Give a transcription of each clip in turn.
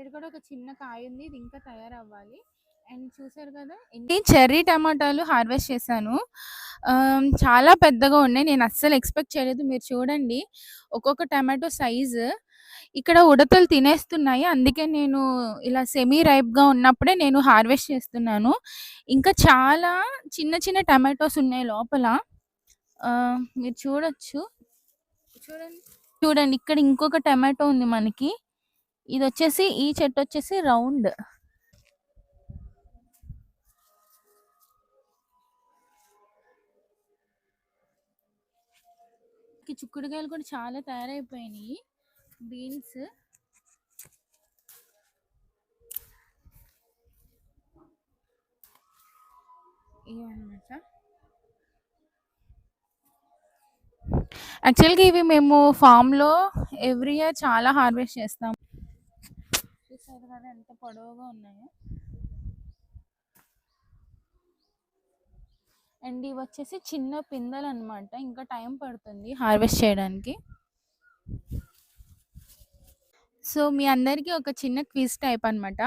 ఇక్కడ కూడా ఒక చిన్న కాయ ఉంది. ఇది ఇంకా తయారవ్వాలి. అండ్ చూసారు కదా ఎన్ని చెర్రీ టమాటాలు హార్వెస్ట్ చేశాను. చాలా పెద్దగా ఉన్నాయి. నేను అస్సలు ఎక్స్‌పెక్ట్ చేయలేదు. మీరు చూడండి ఒక్కొక్క టమాటో సైజు. ఇక్కడ ఉడతలు తినేస్తున్నాయి. అందుకే నేను ఇలా సెమీ రైప్‌గా ఉన్నప్పుడే నేను హార్వెస్ట్ చేస్తున్నాను. ఇంకా చాలా చిన్న చిన్న టమాటోస్ ఉన్నాయి లోపల. మీరు చూడొచ్చు. చూడండి. చూడండి ఇక్కడ ఇంకొక టమాటో ఉంది మనకి. ఇదొచ్చేసి ఈ చెట్టొచ్చేసి రౌండ్. చిక్కుడుకాయలు కూడా చాలా తయారైపోయినాయి. బీన్స్ ఇవన్నమాట. యాక్చువల్‌గా ఇవి మేము ఫామ్‌లో ఎవ్రీ ఇయర్ చాలా హార్వెస్ట్ చేస్తాం. చూసారు కదా ఎంత పొడవుగా ఉన్నాయో. అండ్ ఇవి వచ్చేసి చిన్న పిందెలు అనమాట. ఇంకా టైం పడుతుంది హార్వెస్ట్ చేయడానికి. సో మీ అందరికీ ఒక చిన్న క్విజ్ టైప్ అనమాట.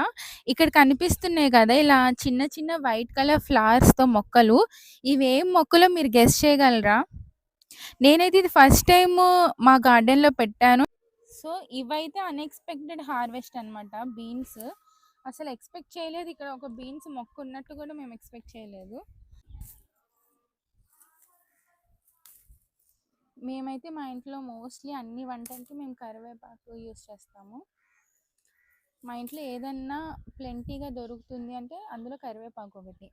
ఇక్కడ కనిపిస్తున్నాయి కదా ఇలా చిన్న చిన్న వైట్ కలర్ ఫ్లవర్స్‌తో మొక్కలు. ఇవేం మొక్కలో మీరు గెస్ చేయగలరా? నేనైతే ఇది ఫస్ట్ టైము మా గార్డెన్‌లో పెట్టాను. సో ఇవైతే అన్‌ఎక్స్‌పెక్టెడ్ హార్వెస్ట్ అనమాట బీన్స్. అసలు ఎక్స్‌పెక్ట్ చేయలేదు. ఇక్కడ ఒక బీన్స్ మొక్క ఉన్నట్టు కూడా మేము ఎక్స్‌పెక్ట్ చేయలేదు. మేమైతే మా ఇంట్లో మోస్ట్‌లీ అన్ని వంటలకి మేము కరివేపాకు యూజ్ చేస్తాము. మా ఇంట్లో ఏదన్నా ప్లెంటీగా దొరుకుతుంది అంటే అందులో కరివేపాకు ఒకటి.